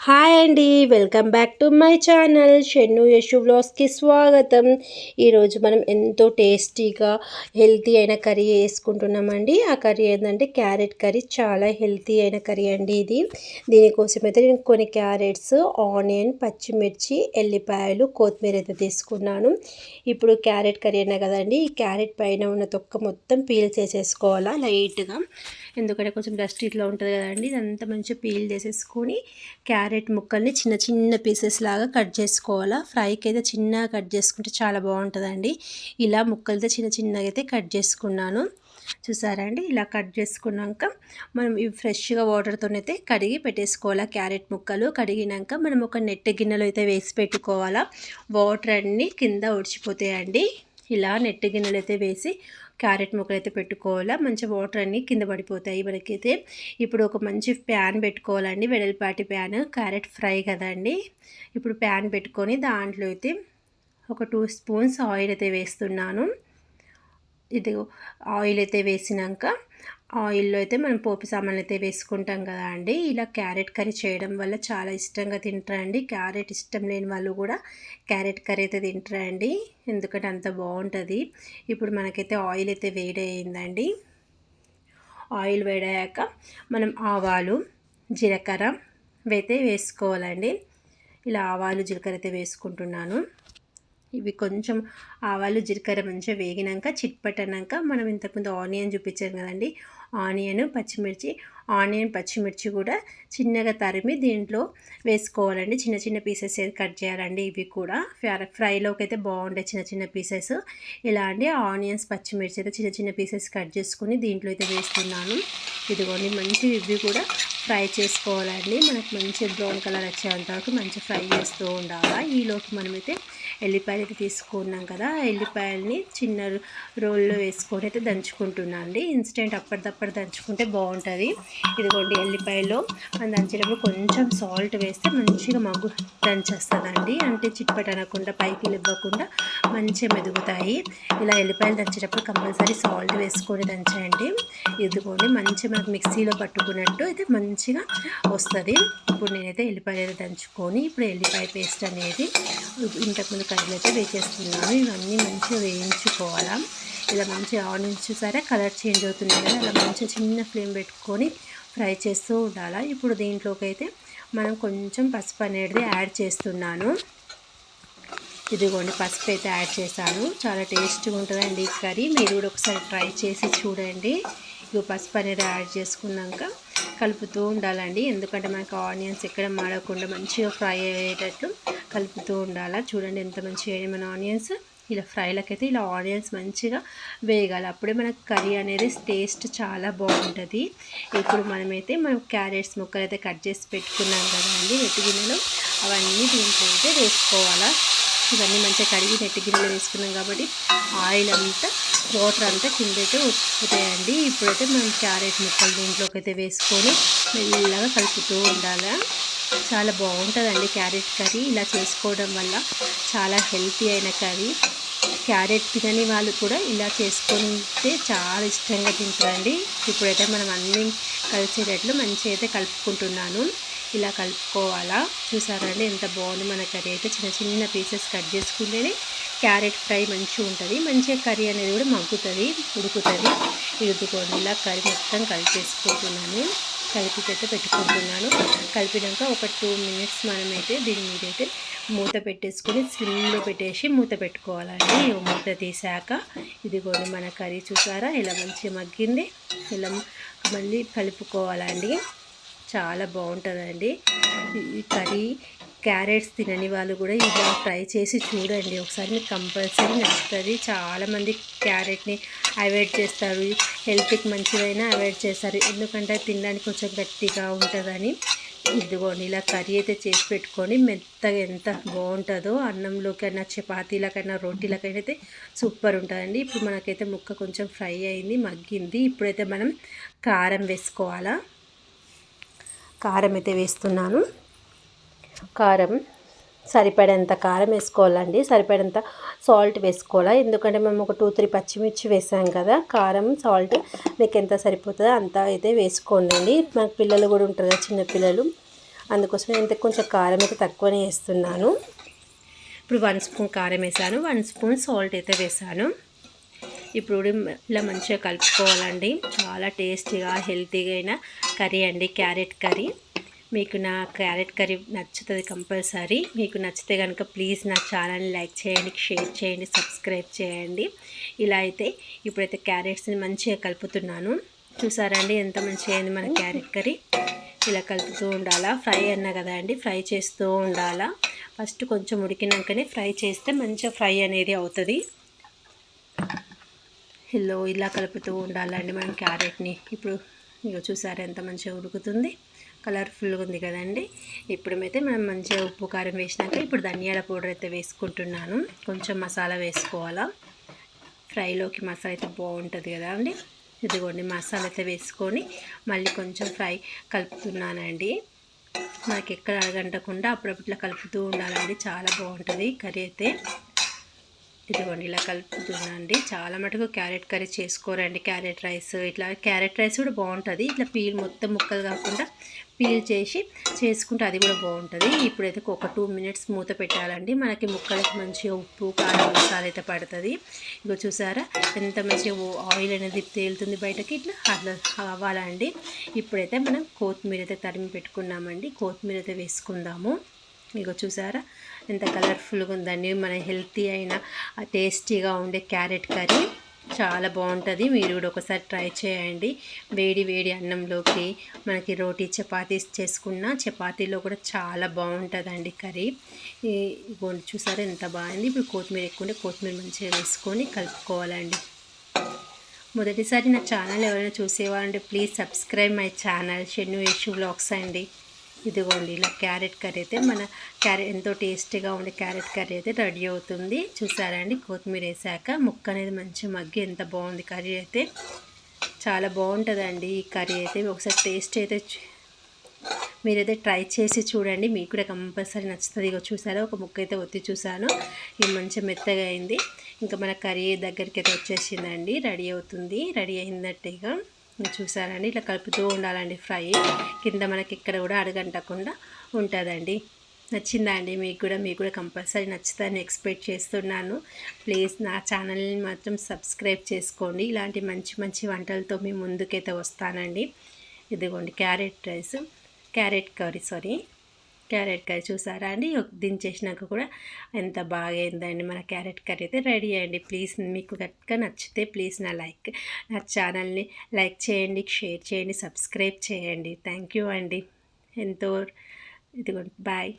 Hi అండి, welcome back to my channel Shennu Yashu వ్లాగ్స్కి స్వాగతం. ఈరోజు మనం ఎంతో టేస్టీగా హెల్తీ అయిన కర్రీ వేసుకుంటున్నామండి. ఆ కర్రీ ఏంటంటే క్యారెట్ కర్రీ. చాలా హెల్తీ అయిన కర్రీ అండి ఇది. దీనికోసం అయితే నేను కొన్ని క్యారెట్స్, ఆనియన్, పచ్చిమిర్చి, ఎల్లిపాయలు, కొత్తిమీర అయితే తీసుకున్నాను. ఇప్పుడు క్యారెట్ కర్రీ అయినా కదండి, ఈ క్యారెట్ పైన ఉన్న తొక్క మొత్తం పీల్ చేసేసుకోవాలా లైట్గా. ఎందుకంటే కొంచెం డస్ట్ ఇట్లా ఉంటుంది కదండి, ఇదంతా మంచిగా పీల్ చేసేసుకొని క్యారెట్ ముక్కల్ని చిన్న చిన్న పీసెస్ లాగా కట్ చేసుకోవాలా. ఫ్రైకి అయితే చిన్నగా కట్ చేసుకుంటే చాలా బాగుంటుందండి. ఇలా ముక్కలతో చిన్న చిన్నగా అయితే కట్ చేసుకున్నాను. చూసారా అండి, ఇలా కట్ చేసుకున్నాక మనం ఇవి ఫ్రెష్గా వాటర్తోనైతే కడిగి పెట్టేసుకోవాలా. క్యారెట్ ముక్కలు కడిగినాక మనం ఒక నెట్ గిన్నెలో అయితే వేసి పెట్టుకోవాలా. వాటర్ అన్నీ కింద ఒడిచిపోతాయండి. ఇలా నెట్ గిన్నెలు అయితే వేసి క్యారెట్ ముక్కలు అయితే పెట్టుకోవాలా. మంచి వాటర్ అన్నీ కింద పడిపోతాయి మనకైతే. ఇప్పుడు ఒక మంచి ప్యాన్ పెట్టుకోవాలండి, వెడల్పాటి ప్యాన్. క్యారెట్ ఫ్రై కదండి. ఇప్పుడు ప్యాన్ పెట్టుకొని దాంట్లో అయితే ఒక 2 స్పూన్స్ ఆయిల్ అయితే వేస్తున్నాను. ఇది ఆయిల్ అయితే వేసినాక ఆయిల్లో అయితే మనం పోపు సామాన్లు అయితే వేసుకుంటాం కదా అండి. ఇలా క్యారెట్ కర్రీ చేయడం వల్ల చాలా ఇష్టంగా తింటారండి. క్యారెట్ ఇష్టం లేని వాళ్ళు కూడా క్యారెట్ కర్రీ అయితే తింటారండి, ఎందుకంటే అంత బాగుంటుంది. ఇప్పుడు మనకైతే ఆయిల్ అయితే వేడయిందండి. ఆయిల్ వేడయ్యాక మనం ఆవాలు, జీలకర్ర అయితే వేసుకోవాలండి. ఇలా ఆవాలు, జీలకర్ర అయితే వేసుకుంటున్నాను. ఇవి కొంచెం ఆవాలు, జీలకర్ర మంచిగా వేగినాక చిట్పట్టనాక మనం ఇంతకుముందు ఆనియన్ చూపించాం కదండి, ఆనియన్ పచ్చిమిర్చి కూడా చిన్నగా తరిమి దీంట్లో వేసుకోవాలండి. చిన్న చిన్న పీసెస్ కట్ చేయాలండి. ఇవి కూడా ఫ్రైలోకి అయితే బాగుంటాయి చిన్న చిన్న పీసెస్. ఇలా అండి ఆనియన్స్, పచ్చిమిర్చి అయితే చిన్న చిన్న పీసెస్ కట్ చేసుకుని దీంట్లో అయితే వేస్తున్నాను. ఇదిగోండి మంచి ఇవి కూడా ఫ్రై చేసుకోవాలండి. మనకు మంచి బ్రౌన్ కలర్ వచ్చేంత వరకు మంచి ఫ్రై చేస్తూ ఉండాలి. ఈలోపు మనమైతే ఎల్లిపాయలు అయితే తీసుకున్నాం కదా, ఆ ఎల్లిపాయలని చిన్న రోల్లో వేసుకొని అయితే దంచుకుంటున్నాను అండి. ఇన్స్టెంట్ అప్పటిదప్పుడు దంచుకుంటే బాగుంటుంది. ఇదిగోండి ఎల్లిపాయలో మనం దంచేటప్పుడు కొంచెం సాల్ట్ వేస్తే మంచిగా మగ్గు దంచేస్తుందండి. అంటే చిట్పట అనకుండా పైకి ఇవ్వకుండా మంచిగా మెదుగుతాయి. ఇలా ఎల్లిపాయలు దంచేటప్పుడు కంపల్సరీ సాల్ట్ వేసుకొని దంచండి. ఇదిగోండి మంచిగా మనకు మిక్సీలో పట్టుకున్నట్టు అయితే మంచిగా వస్తుంది. ఇప్పుడు నేనైతే ఎల్లిపాయలు అయితే దంచుకొని ఇప్పుడు ఎల్లిపాయ పేస్ట్ అనేది ఇంతకుముందు కర్రీలో అయితే వేసేస్తున్నాను. ఇవన్నీ మంచిగా వేయించుకోవాలా. ఇలా మంచిగా ఆనియన్స్ చూసారా కలర్ చేంజ్ అవుతుంది కదా, అలా మంచిగా చిన్న ఫ్లేమ్ పెట్టుకొని ఫ్రై చేస్తూ ఉండాలి. ఇప్పుడు దీంట్లోకి అయితే మనం కొంచెం పసుపు అనేది యాడ్ చేస్తున్నాను. ఇదిగోండి పసుపు అయితే యాడ్ చేశాను. చాలా టేస్ట్గా ఉంటుందండి ఈ కర్రీ. మీరు కూడా ఒకసారి ట్రై చేసి చూడండి. ఇవి పసుపు అనేది యాడ్ చేసుకున్నాక కలుపుతూ ఉండాలండి, ఎందుకంటే మనకు ఆనియన్స్ ఎక్కడ మాడకుండా మంచిగా ఫ్రై అయ్యేటట్లు కలుపుతూ ఉండాలి. చూడండి ఎంత మంచిగా మన ఆనియన్స్ ఇలా ఫ్రైలకైతే ఇలా ఆనియన్స్ మంచిగా వేగాలి. అప్పుడే మనకు కర్రీ అనేది టేస్ట్ చాలా బాగుంటుంది. ఇప్పుడు మనం క్యారెట్స్ ముక్కలు అయితే కట్ చేసి పెట్టుకున్నాం కదండి నెట్టి గిన్నెలో, అవన్నీ దీంట్లో అయితే వేసుకోవాలా. ఇవన్నీ మంచిగా కడిగి నెట్టి గిన్నెలో వేసుకున్నాం కాబట్టి ఆయిల్ అంతా వాటర్ అంతా కిందైతే ఉప్పుతాయండి. ఇప్పుడైతే మనం క్యారెట్ ముక్కలు దీంట్లోకి అయితే వేసుకొని మెల్లగా కలుపుతూ ఉండాలి. చాలా బాగుంటుందండి క్యారెట్ కర్రీ. ఇలా చేసుకోవడం వల్ల చాలా హెల్తీ అయిన కర్రీ. క్యారెట్ తినని వాళ్ళు కూడా ఇలా చేసుకుంటే చాలా ఇష్టంగా తింటారండి. ఇప్పుడైతే మనం అన్నీ కలిసేటట్లు మంచిగా అయితే కలుపుకుంటున్నాను. ఇలా కలుపుకోవాలా. చూసారండి ఎంత బాగుంది మన కర్రీ అయితే. చిన్న చిన్న పీసెస్ కట్ చేసుకుంటేనే క్యారెట్ ఫ్రై మంచిగా ఉంటుంది. మంచిగా కర్రీ అనేది కూడా మగ్గుతుంది, ఉడుకుతుంది. ఇదిగోండి ఇలా కర్రీ మొత్తం కలిపేసుకుంటున్నాను. కలిపితే పెట్టుకుంటున్నాను. కలిపినాక ఒక 2 మినిట్స్ మనమైతే దీని మీద అయితే మూత పెట్టేసుకొని స్లిమ్లో పెట్టేసి మూత పెట్టుకోవాలండి. మూత తీసాక ఇదిగోండి మన కర్రీ చూసారా ఇలా మంచిగా మగ్గింది. ఇలా మళ్ళీ కలుపుకోవాలండి. చాలా బాగుంటుందండి ఈ కర్రీ. క్యారెట్స్ తినని వాళ్ళు కూడా ఇలా ట్రై చేసి చూడండి ఒకసారి, మీకు కంపల్సరీ నచ్చుతుంది. చాలామంది క్యారెట్ని అవాయిడ్ చేస్తారు, హెల్త్కి మంచిదైనా అవాయిడ్ చేస్తారు, ఎందుకంటే తినడానికి కొంచెం గట్టిగా ఉంటుందని. ఇదిగోండి ఇలా కర్రీ అయితే చేసి పెట్టుకొని మెత్తగా ఎంత బాగుంటుందో అన్నంలోకైనా, చపాతీలకైనా, రోటీలకైనా అయితే సూపర్ ఉంటుందండి. ఇప్పుడు మనకైతే ముక్క కొంచెం ఫ్రై అయింది, మగ్గింది. ఇప్పుడైతే మనం కారం వేసుకోవాలా. కారం అయితే వేస్తున్నాను. కారం సరిపడేంత కారం వేసుకోవాలండి, సరిపడేంత సాల్ట్ వేసుకోవాలా. ఎందుకంటే మేము ఒక 2-3 పచ్చిమిర్చి వేసాం కదా, కారం సాల్ట్ మీకు ఎంత సరిపోతుందో అంత అయితే వేసుకోండి. మనకు పిల్లలు కూడా ఉంటారు కదా, చిన్నపిల్లలు, అందుకోసం నేను కొంచెం కారం అయితే తక్కువనే వేస్తున్నాను. ఇప్పుడు 1 స్పూన్ కారం వేసాను, 1 స్పూన్ సాల్ట్ అయితే వేసాను. ఇప్పుడు ఇలా మంచిగా కలుపుకోవాలండి. చాలా టేస్టీగా హెల్తీగా అయిన కర్రీ అండి, క్యారెట్ కర్రీ. మీకు నా క్యారెట్ కర్రీ నచ్చుతుంది కంపల్సరీ. మీకు నచ్చితే కనుక ప్లీజ్ నా ఛానల్ని లైక్ చేయండి, షేర్ చేయండి, సబ్స్క్రైబ్ చేయండి. ఇలా అయితే ఇప్పుడైతే క్యారెట్స్ని మంచిగా కలుపుతున్నాను. చూసారండి ఎంత మంచిగా అయింది మన క్యారెట్ కర్రీ. ఇలా కలుపుతూ ఉండాలా. ఫ్రై అన్నా కదా అండి, ఫ్రై చేస్తూ ఉండాలా. ఫస్ట్ కొంచెం ఉడికినాకనే ఫ్రై చేస్తే మంచిగా ఫ్రై అనేది అవుతుంది. ఇలా కలుపుతూ ఉండాలండి మనం క్యారెట్ని. ఇప్పుడు ఇక చూసారా ఎంత మంచిగా ఉడుకుతుంది, కలర్ఫుల్గా ఉంది కదండి. ఇప్పుడైతే మనం మంచిగా ఉప్పు కారం వేసినాక ఇప్పుడు ధనియాల పౌడర్ అయితే వేసుకుంటున్నాను. కొంచెం మసాలా వేసుకోవాలా, ఫ్రైలోకి మసాలా అయితే బాగుంటుంది కదా అండి. ఇదిగోండి మసాలా అయితే వేసుకొని మళ్ళీ కొంచెం ఫ్రై కలుపుతున్నానండి. మనకి ఎక్కడ అడగంటకుండా అప్పుడప్పుడు కలుపుతూ ఉండాలండి, చాలా బాగుంటుంది కర్రీ అయితే. ఇదిగోండి ఇలా కలుపుతున్నానండి. చాలా మటుకు క్యారెట్ కర్రీ చేసుకోరండి, క్యారెట్ రైస్. ఇట్లా క్యారెట్ రైస్ కూడా బాగుంటుంది. ఇట్లా పీల్ మొత్తం ముక్కలు కాకుండా పీల్ చేసి చేసుకుంటే అది కూడా బాగుంటుంది. ఇప్పుడైతే ఒక 2 మినిట్స్ మూత పెట్టాలండి. మనకి ముక్కలకి మంచిగా ఉప్పు కారం మసాలా అయితే పడుతుంది. ఇగో చూసారా ఎంత మంచిగా ఆయిల్ అనేది తేలుతుంది బయటకి, ఇట్లా అట్లా అవ్వాలండి. ఇప్పుడైతే మనం కొత్తిమీర అయితే తరిమి పెట్టుకున్నామండి, కొత్తిమీర అయితే వేసుకుందాము. ఇగో చూసారా ఎంత కలర్ఫుల్గా ఉందండి. మన హెల్తీ అయిన టేస్టీగా ఉండే క్యారెట్ కర్రీ చాలా బాగుంటుంది. మీరు కూడా ఒకసారి ట్రై చేయండి. వేడి వేడి అన్నంలోకి మనకి రోటీ చపాతీస్ చేసుకున్న చపాతీలో కూడా చాలా బాగుంటుందండి కర్రీ. చూసారా ఎంత బాగుంది. ఇప్పుడు కొత్తిమీర ఎక్కువ కొత్తిమీర మంచిగా వేసుకొని కలుపుకోవాలండి. మొదటిసారి నా ఛానల్ ఎవరైనా చూసేవారంటే please subscribe my channel Shennu Yashu vlogs అండి. ఇదిగోండి ఇలా క్యారెట్ కర్రీ అయితే మన ఎంతో టేస్టీగా ఉండే క్యారెట్ కర్రీ అయితే రెడీ అవుతుంది. చూసారా అండి, కొత్తిమీర వేసాక ముక్క అనేది మంచిగా మగ్గి ఎంత బాగుంది కర్రీ అయితే. చాలా బాగుంటుందండి ఈ కర్రీ అయితే. ఒకసారి టేస్ట్ అయితే మీరైతే ట్రై చేసి చూడండి, మీకు కూడా కంపల్సరీ నచ్చుతుంది. ఇక చూసారా ఒక ముక్క అయితే ఒత్తి చూసాను, ఇది మంచిగా మెత్తగా అయింది. ఇంకా మన కర్రీ దగ్గరికి అయితే వచ్చేసిందండి, రెడీ అవుతుంది. రెడీ అయిందట్టేగా చూసారండి. ఇట్లా కలుపుతూ ఉండాలండి ఫ్రై, కింద మనకి ఇక్కడ కూడా అడగంటకుండా ఉంటుందండి. నచ్చిందా అండి మీకు కూడా కంపల్సరీ నచ్చుతుందని ఎక్స్పెక్ట్ చేస్తున్నాను. ప్లీజ్ నా ఛానల్ని మాత్రం సబ్స్క్రైబ్ చేసుకోండి. ఇలాంటి మంచి మంచి వంటలతో మీ ముందుకైతే వస్తానండి. ఇదిగోండి క్యారెట్ కర్రీ చూసారా అండి. దించేసినాక కూడా ఎంత బాగా అయిందండి మన క్యారెట్ కర్రీ అయితే రెడీ అయ్యండి. ప్లీజ్ మీకు గట్టిగా నచ్చితే ప్లీజ్ నా ఛానల్ని లైక్ చేయండి, షేర్ చేయండి, సబ్స్క్రైబ్ చేయండి. థ్యాంక్ యూ అండి. ఇదిగోండి బాయ్.